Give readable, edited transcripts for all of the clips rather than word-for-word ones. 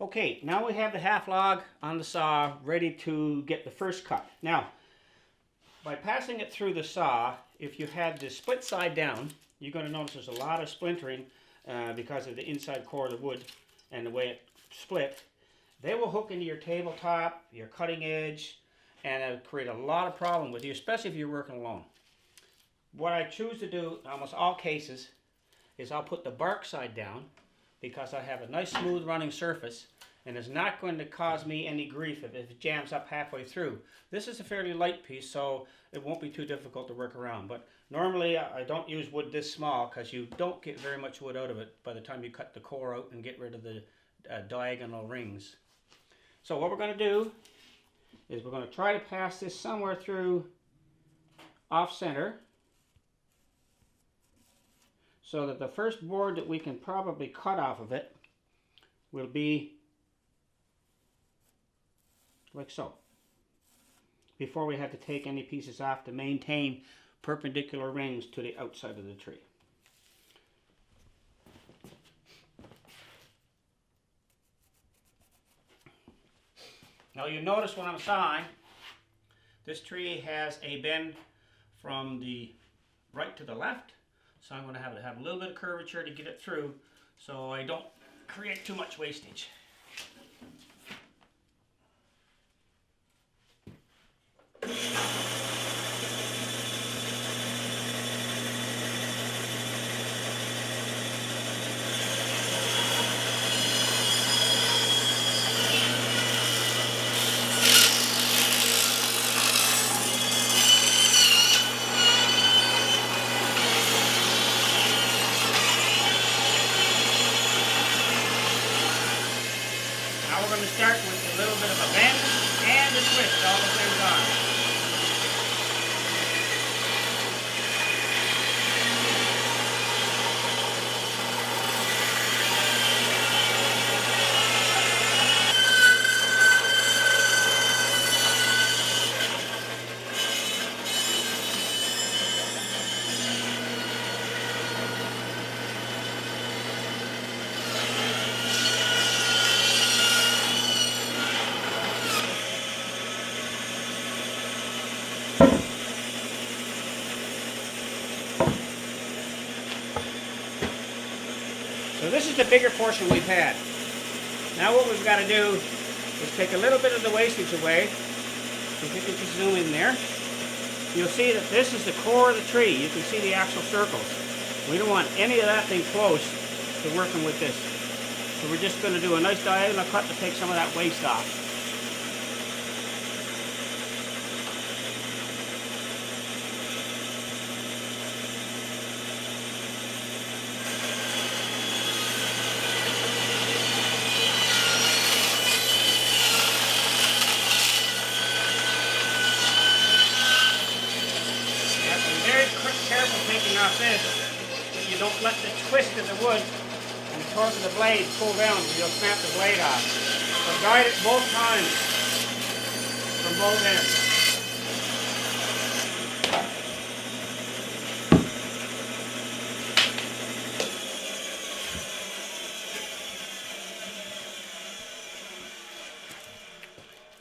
Okay, now we have the half log on the saw ready to get the first cut. Now, by passing it through the saw, if you had the split side down, you're going to notice there's a lot of splintering because of the inside core of the wood and the way it split. They will hook into your tabletop, your cutting edge, and it'll create a lot of problem with you, especially if you're working alone. What I choose to do in almost all cases is I'll put the bark side down because I have a nice smooth running surface and it's not going to cause me any grief if it jams up halfway through. This is a fairly light piece, so it won't be too difficult to work around. But normally I don't use wood this small because you don't get very much wood out of it by the time you cut the core out and get rid of the diagonal rings. So what we're going to do is we're going to try to pass this somewhere through off center so that the first board that we can probably cut off of it will be like so, before we have to take any pieces off to maintain perpendicular rings to the outside of the tree. Now you notice when I'm sawing, this tree has a bend from the right to the left, so I'm going to have a little bit of curvature to get it through so I don't create too much wastage. Now we're going to start with a little bit of a bend and a twist all the same time. So this is the bigger portion we've had. Now what we've got to do is take a little bit of the wastage away. If you can just zoom in there, you'll see that this is the core of the tree. You can see the actual circles. We don't want any of that thing close to working with this. So we're just going to do a nice diagonal cut to take some of that waste off. Careful taking off this, that you don't let the twist of the wood and the torque of the blade pull down so you'll snap the blade off. So guide it both times from both ends.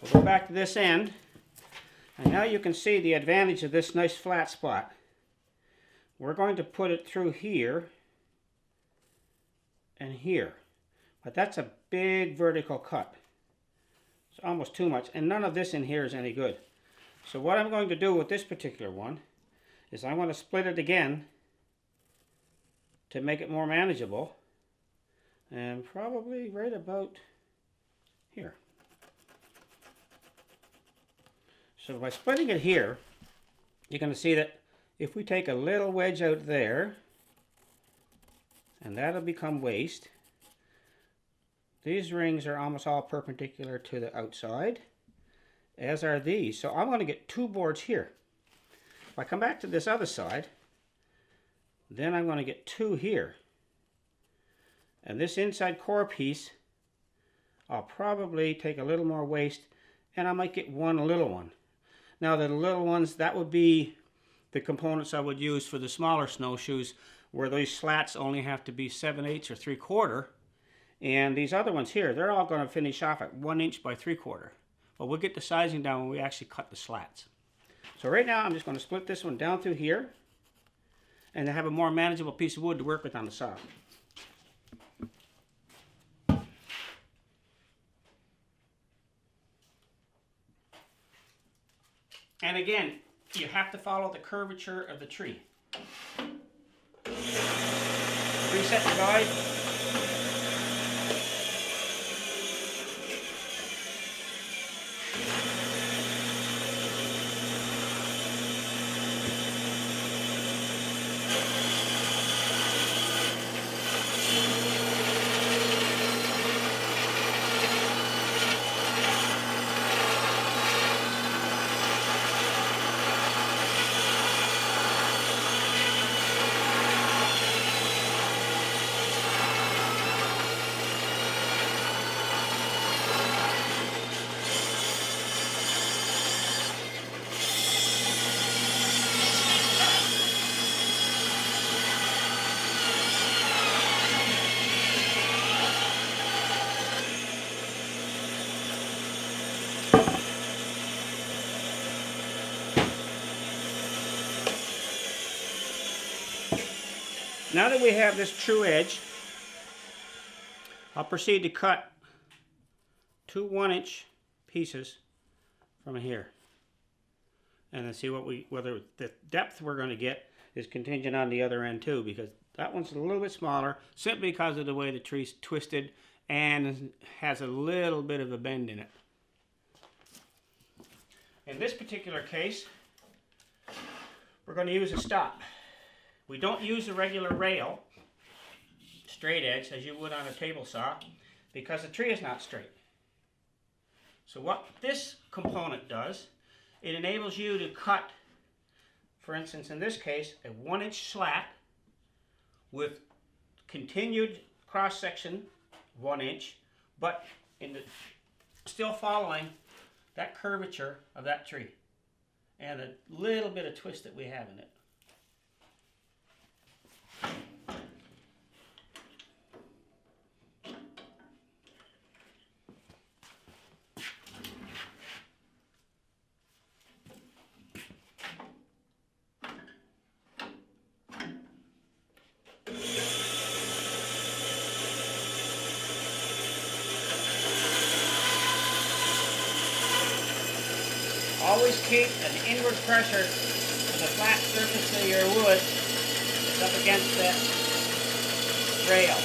We'll go back to this end, and now you can see the advantage of this nice flat spot. We're going to put it through here and here, but that's a big vertical cut. It's almost too much, and none of this in here is any good. So what I'm going to do with this particular one is I want to split it again to make it more manageable, and probably right about here. So by splitting it here, you're going to see that if we take a little wedge out there, and that'll become waste, these rings are almost all perpendicular to the outside, as are these. So I'm going to get two boards here. If I come back to this other side, then I'm going to get two here. And this inside core piece, I'll probably take a little more waste, and I might get one little one. Now the little ones, that would be the components I would use for the smaller snowshoes, where those slats only have to be 7/8 or 3/4, And these other ones here, they're all going to finish off at 1 inch by 3/4. But we'll get the sizing down when we actually cut the slats. So right now I'm just going to split this one down through here and have a more manageable piece of wood to work with on the saw. And again, you have to follow the curvature of the tree. Reset the guide. Now that we have this true edge, I'll proceed to cut 2 1-inch pieces from here. And then see whether the depth we're going to get is contingent on the other end too, because that one's a little bit smaller simply because of the way the tree's twisted and has a little bit of a bend in it. In this particular case, we're going to use a stop. We don't use a regular rail, straight edge, as you would on a table saw, because the tree is not straight. So what this component does, it enables you to cut, for instance in this case, a 1-inch slat with continued cross section 1 inch, but still following that curvature of that tree and a little bit of twist that we have in it. Always keep an inward pressure to the flat surface of your wood that's up against that rail.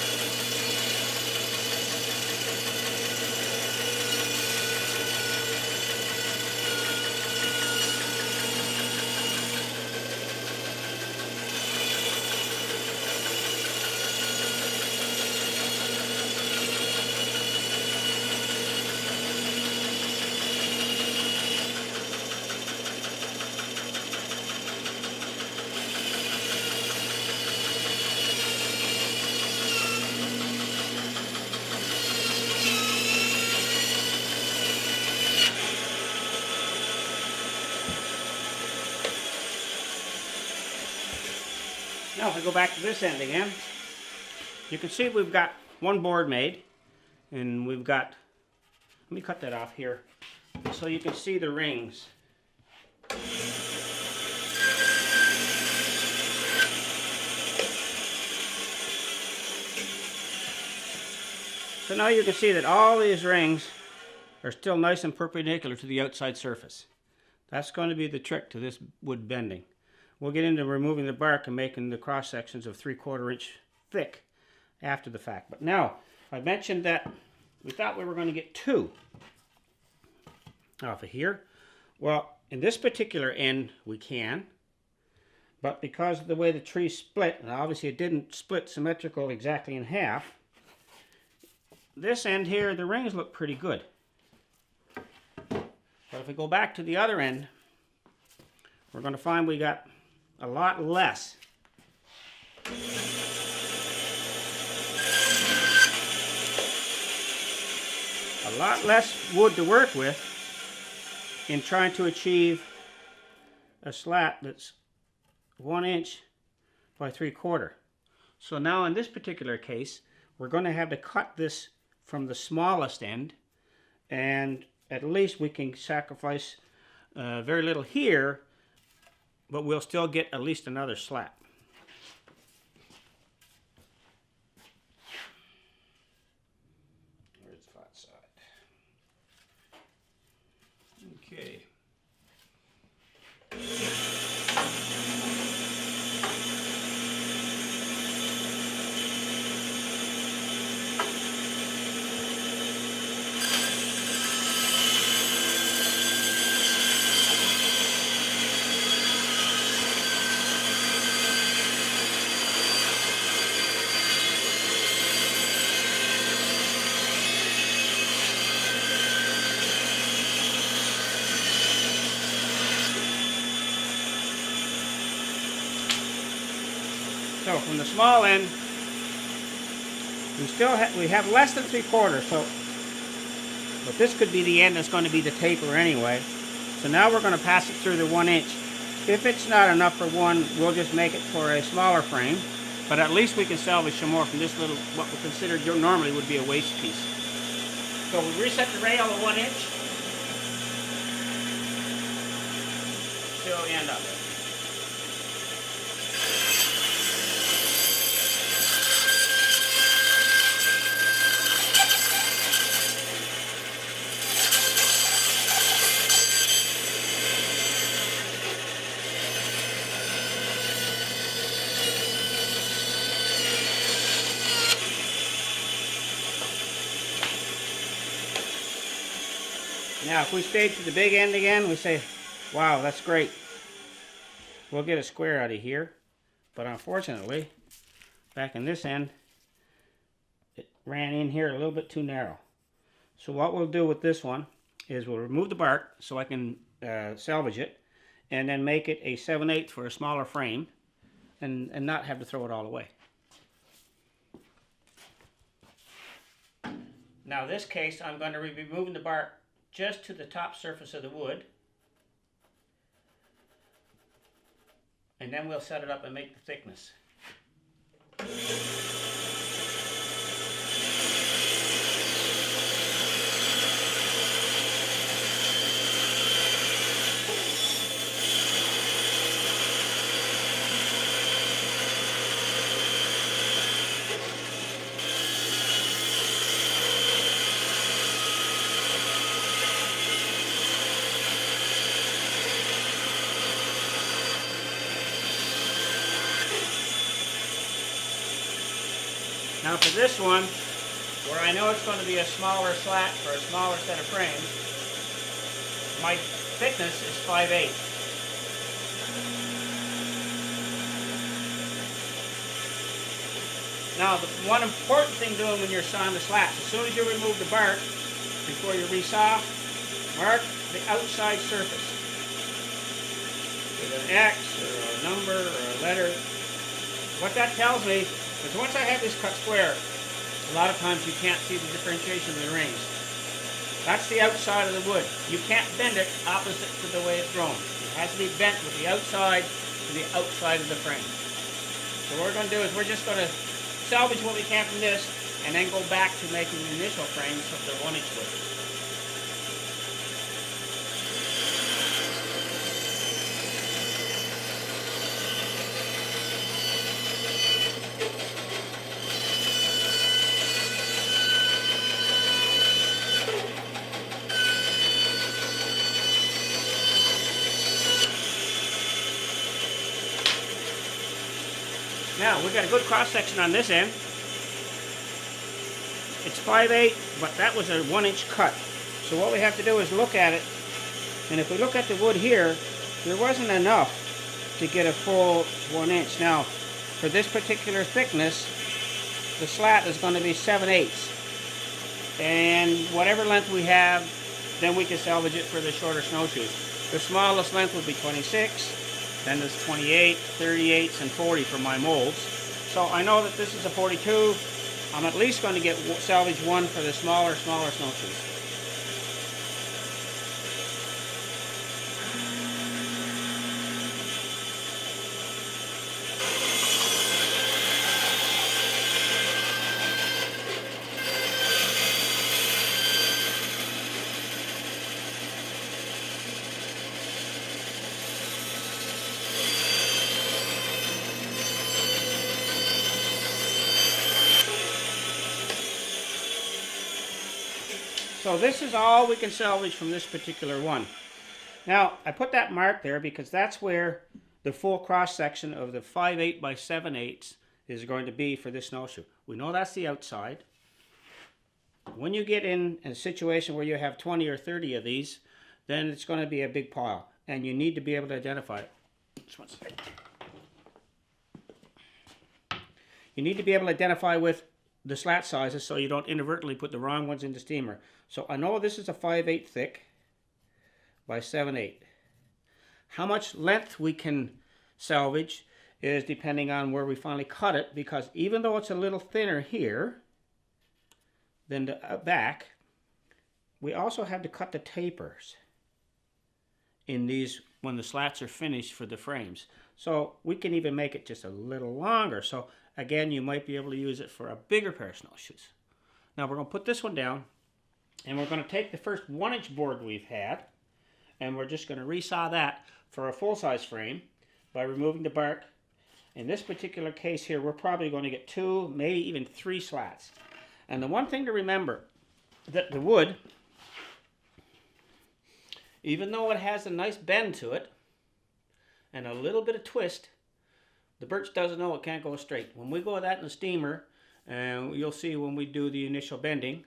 Now if we go back to this end again, you can see we've got one board made, and we've got, let me cut that off here so you can see the rings. So now you can see that all these rings are still nice and perpendicular to the outside surface. That's going to be the trick to this wood bending. We'll get into removing the bark and making the cross sections of 3/4 inch thick after the fact. But now, I mentioned that we thought we were going to get 2 off of here. Well, in this particular end we can, but because of the way the tree split, and obviously it didn't split symmetrical exactly in half, this end here, the rings look pretty good. But if we go back to the other end, we're going to find we got a lot less. A lot less wood to work with in trying to achieve a slat that's 1 inch by 3/4. So now in this particular case, we're going to have to cut this from the smallest end, and at least we can sacrifice very little here, but we'll still get at least another slat. Where's the flat side? Okay. So from the small end, we have less than 3/4. So, but this could be the end that's going to be the taper anyway. So now we're going to pass it through the 1 inch. If it's not enough for one, we'll just make it for a smaller frame. But at least we can salvage some more from this little, what we consider normally would be a waste piece. So we reset the rail at 1 inch. Till the end of it. Now, if we stayed to the big end again, we say, wow, that's great. We'll get a square out of here. But unfortunately, back in this end, it ran in here a little bit too narrow. So what we'll do with this one is we'll remove the bark so I can salvage it, and then make it a 7/8 for a smaller frame, and not have to throw it all away. Now, in this case, I'm going to be removing the bark just to the top surface of the wood, and then we'll set it up and make the thickness. Now for this one, where I know it's going to be a smaller slat for a smaller set of frames, my thickness is 5/8. Now, the one important thing doing when you're sawing the slats, as soon as you remove the bark, before you resaw, mark the outside surface with an X or a number or a letter. What that tells me, because once I have this cut square, a lot of times you can't see the differentiation of the rings. That's the outside of the wood. You can't bend it opposite to the way it's grown. It has to be bent with the outside to the outside of the frame. So what we're going to do is we're just going to salvage what we can from this and then go back to making the initial frames of the 1 inch wood. Now, we've got a good cross-section on this end. It's 5/8, but that was a 1 inch cut. So what we have to do is look at it, and if we look at the wood here, there wasn't enough to get a full 1 inch. Now, for this particular thickness, the slat is going to be 7/8. And whatever length we have, then we can salvage it for the shorter snowshoes. The smallest length would be 26. Then there's 28, 38s, and 40 for my molds. So I know that this is a 42. I'm at least going to get salvage one for the smaller snowshoes. So this is all we can salvage from this particular one. Now, I put that mark there because that's where the full cross section of the 5/8 by 7/8 is going to be for this snowshoe. We know that's the outside. When you get in a situation where you have 20 or 30 of these, then it's going to be a big pile, and you need to be able to identify it. Just one second. You need to be able to identify with the slat sizes so you don't inadvertently put the wrong ones in the steamer. So I know this is a 5/8 thick by 7/8. How much length we can salvage is depending on where we finally cut it, because even though it's a little thinner here than the back, we also have to cut the tapers in these when the slats are finished for the frames. So we can even make it just a little longer. So again, you might be able to use it for a bigger pair of snowshoes. Now we're going to put this one down, and we're going to take the first 1-inch board we've had, and we're just going to resaw that for a full-size frame by removing the bark. In this particular case here, we're probably going to get 2, maybe even 3 slats. And the one thing to remember, that the wood, even though it has a nice bend to it and a little bit of twist, the birch doesn't know it can't go straight. When we go with that in the steamer, and you'll see when we do the initial bending,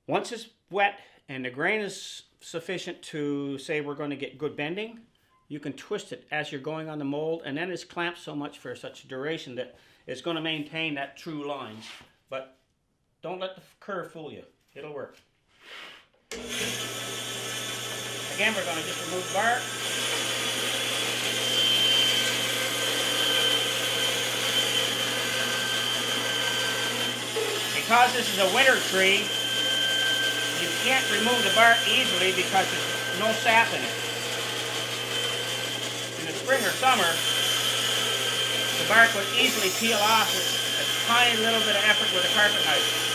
once it's wet and the grain is sufficient to say we're going to get good bending, you can twist it as you're going on the mold, and then it's clamped so much for such a duration that it's going to maintain that true lines. But don't let the curve fool you. It'll work. Again, we're going to just remove the bark. Because this is a winter tree, you can't remove the bark easily because there's no sap in it. In the spring or summer, the bark would easily peel off with a tiny little bit of effort with a carpet knife.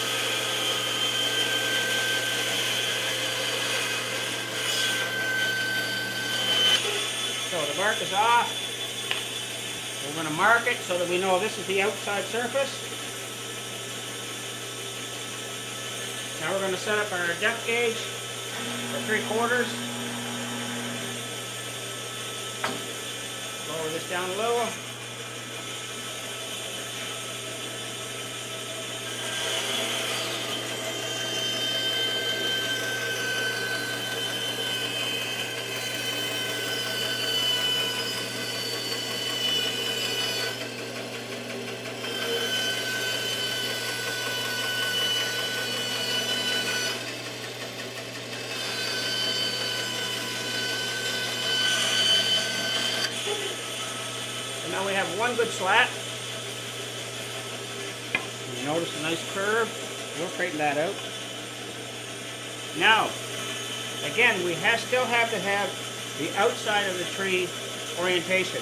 So the bark is off. We're going to mark it so that we know this is the outside surface. Now we're going to set up our depth gauge for 3/4. Lower this down a little. Now we have one good slat. You notice a nice curve. We'll straighten that out. Now, again, we still have to have the outside of the tree orientation.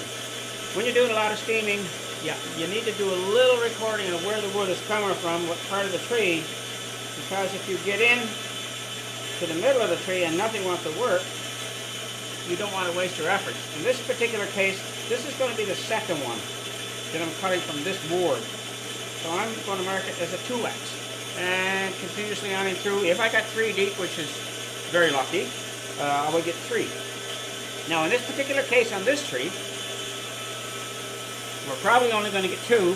When you're doing a lot of steaming, you need to do a little recording of where the wood is coming from, what part of the tree, because if you get in to the middle of the tree and nothing wants to work, you don't want to waste your efforts. In this particular case, this is going to be the second one that I'm cutting from this board. So I'm going to mark it as a 2x and continuously on and through. If I got 3 deep, which is very lucky, I will get 3. Now in this particular case on this tree, we're probably only going to get 2,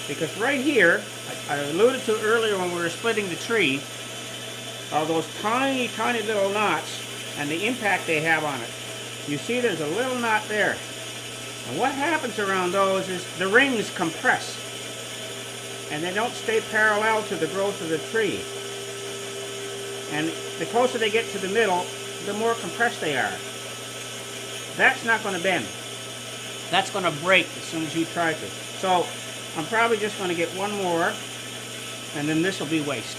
because right here, I alluded to earlier when we were splitting the tree, are those tiny, tiny little knots and the impact they have on it. You see there's a little knot there. And what happens around those is the rings compress. And they don't stay parallel to the growth of the tree. And the closer they get to the middle, the more compressed they are. That's not going to bend. That's going to break as soon as you try to. So I'm probably just going to get one more, and then this will be waste.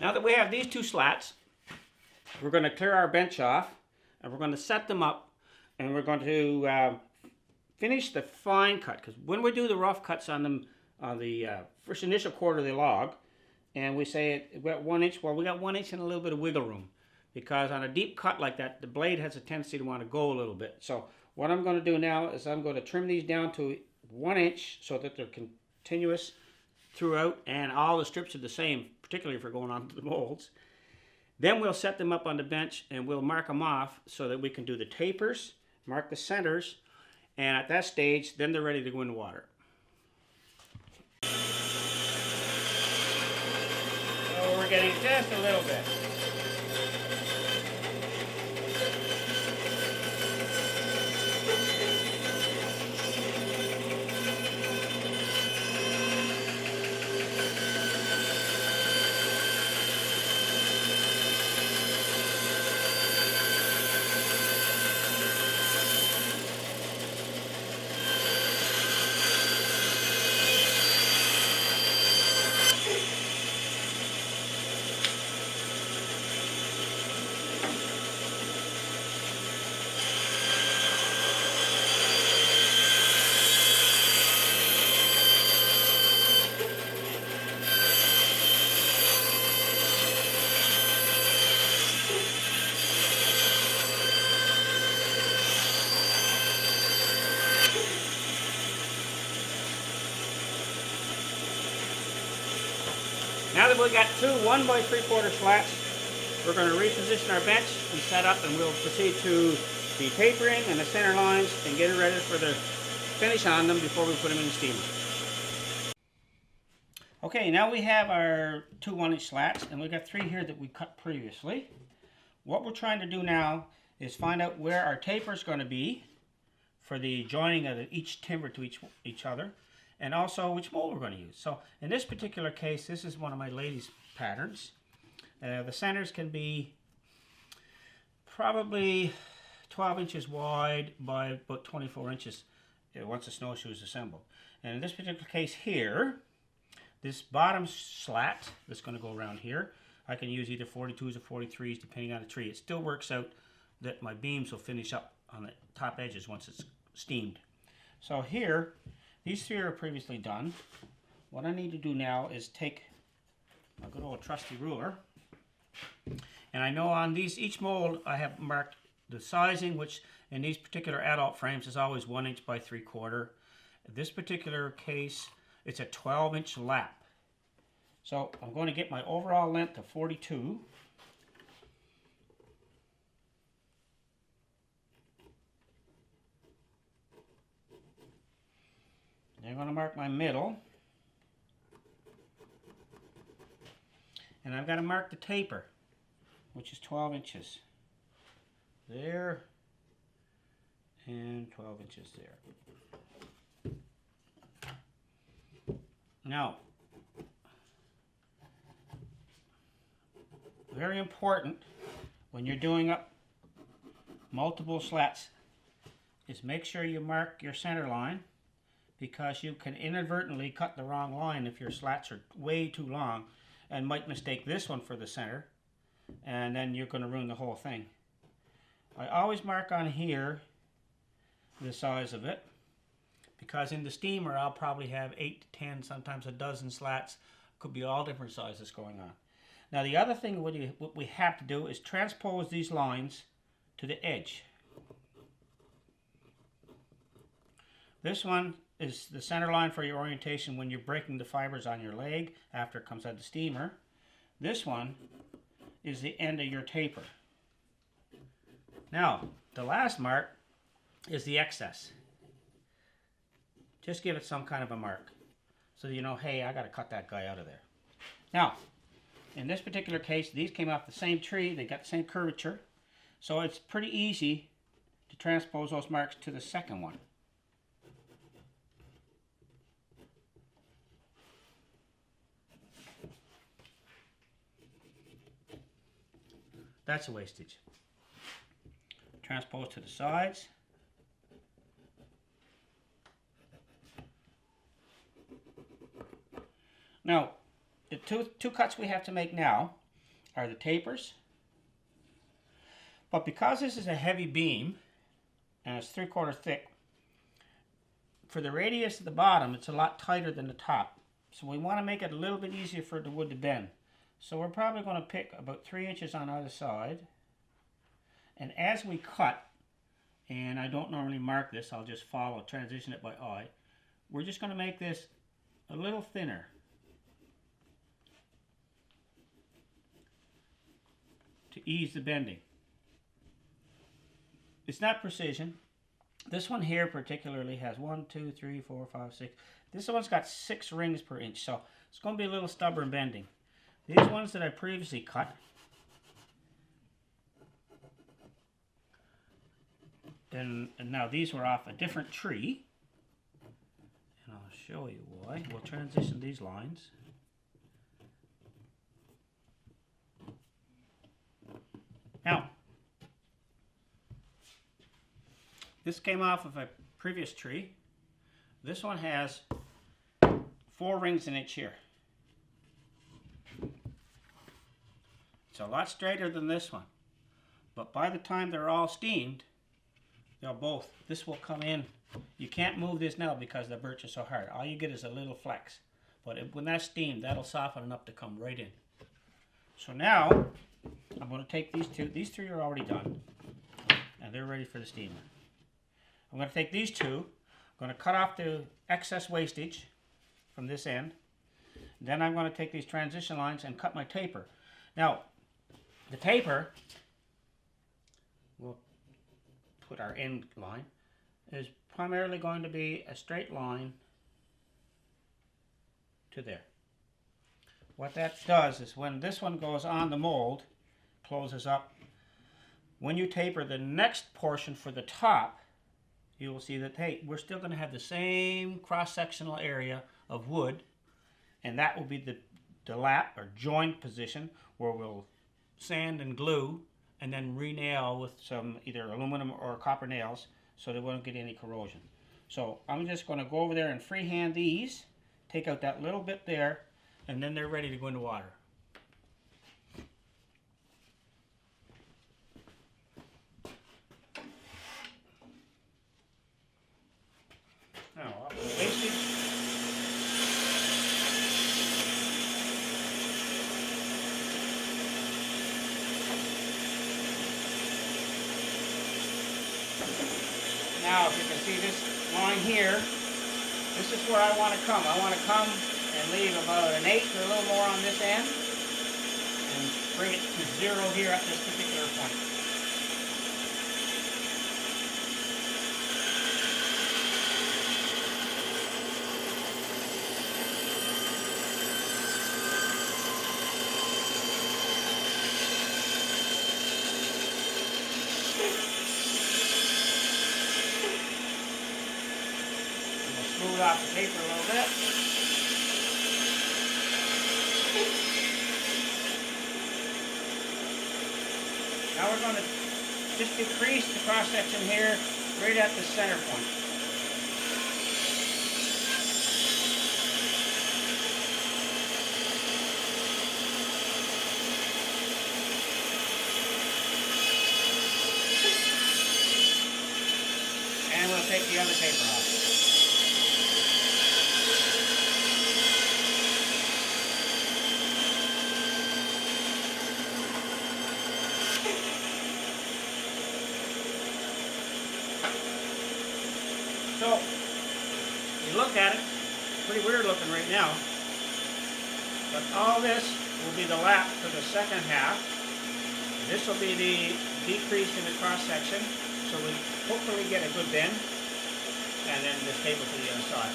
Now that we have these two slats, we're going to clear our bench off, and we're going to set them up, and we're going to finish the fine cut, because when we do the rough cuts on the first initial quarter of the log, and we say we got 1 inch, well, we got 1 inch and a little bit of wiggle room, because on a deep cut like that, the blade has a tendency to want to go a little bit. So what I'm going to do now is I'm going to trim these down to 1 inch so that they're continuous throughout, and all the strips are the same, particularly if we're going on to the molds. Then we'll set them up on the bench and we'll mark them off so that we can do the tapers, mark the centers, and at that stage, then they're ready to go in the water. So we're getting just a little bit. Now that we've got two 1 by 3/4 slats, we're going to reposition our bench and set up, and we'll proceed to the tapering and the center lines and get it ready for the finish on them before we put them in the steamer. Okay, now we have our two 1 inch slats, and we've got 3 here that we cut previously. What we're trying to do now is find out where our taper is going to be for the joining of each timber to each other, and also which mold we're going to use. So in this particular case, this is one of my ladies' patterns. The centers can be probably 12 inches wide by about 24 inches once the snowshoe is assembled. And in this particular case here, this bottom slat that's going to go around here, I can use either 42s or 43s depending on the tree. It still works out that my beams will finish up on the top edges once it's steamed. So here, these 3 are previously done. What I need to do now is take a good old trusty ruler, and I know on each mold I have marked the sizing, which in these particular adult frames is always 1 inch by 3/4. In this particular case, it's a 12 inch lap. So I'm going to get my overall length of 42. I'm going to mark my middle, and I've got to mark the taper, which is 12 inches there and 12 inches there. Now, very important when you're doing up multiple slats is make sure you mark your center line, because you can inadvertently cut the wrong line if your slats are way too long and might mistake this one for the center, and then you're going to ruin the whole thing. I always mark on here the size of it, because in the steamer I'll probably have 8 to 10, sometimes a dozen slats. Could be all different sizes going on. Now the other thing what we have to do is transpose these lines to the edge. This one is the center line for your orientation when you're breaking the fibers on your leg after it comes out of the steamer. This one is the end of your taper. Now, the last mark is the excess. Just give it some kind of a mark so that you know, hey, I got to cut that guy out of there. Now, in this particular case, these came off the same tree. They got the same curvature. So it's pretty easy to transpose those marks to the second one. That's a wastage. Transpose to the sides. Now, the two cuts we have to make now are the tapers. But because this is a heavy beam and it's 3/4 thick, for the radius at the bottom, it's a lot tighter than the top. So we want to make it a little bit easier for the wood to bend. So we're probably going to pick about 3 inches on either side. And as we cut, and I don't normally mark this, I'll just follow, transition it by eye. We're just going to make this a little thinner. To ease the bending. It's not precision. This one here particularly has 1, 2, 3, 4, 5, 6. This one's got 6 rings per inch, so it's going to be a little stubborn bending. These ones that I previously cut, and now these were off a different tree, and I'll show you why. We'll transition these lines. Now, this came off of a previous tree. This one has 4 rings an inch here. It's a lot straighter than this one. But by the time they're all steamed, they'll both, this will come in. You can't move this now because the birch is so hard. All you get is a little flex. But when that's steamed, that'll soften enough to come right in. So now, I'm going to take these two. These 3 are already done. And they're ready for the steamer. I'm going to take these 2. I'm going to cut off the excess wastage from this end. Then I'm going to take these transition lines and cut my taper. Now, the taper, we'll put our end line, is primarily going to be a straight line to there. What that does is when this one goes on the mold, closes up, when you taper the next portion for the top, you will see that, hey, we're still going to have the same cross-sectional area of wood, and that will be the lap or joint position where we'll sand and glue and then re-nail with some either aluminum or copper nails so they won't get any corrosion. So I'm just going to go over there and freehand these, take out that little bit there, and then they're ready to go into water. Now, off the wastage. Now, if you can see this line here, this is where I want to come. I want to come and leave about 1/8 or a little more on this end and bring it to 0 here at this particular point. Smooth off the paper a little bit. Now we're going to just decrease the cross section here right at the center point. And we'll take the other paper off. So, you look at it, pretty weird looking right now, but all this will be the lap for the second half. This will be the decrease in the cross section, so we hopefully get a good bend, and then this taper to the other side.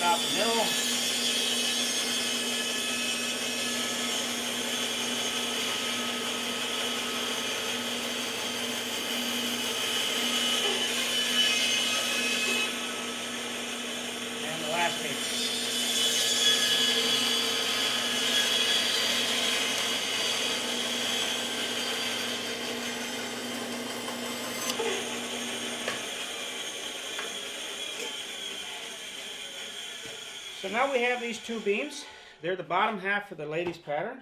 Off the middle. So now we have these two beams. They're the bottom half of the lady's pattern.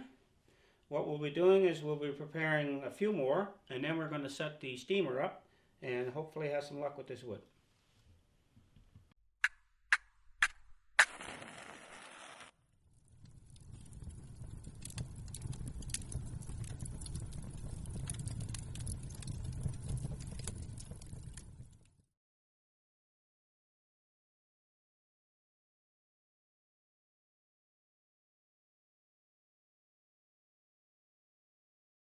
What we'll be doing is we'll be preparing a few more, and then we're going to set the steamer up and hopefully have some luck with this wood.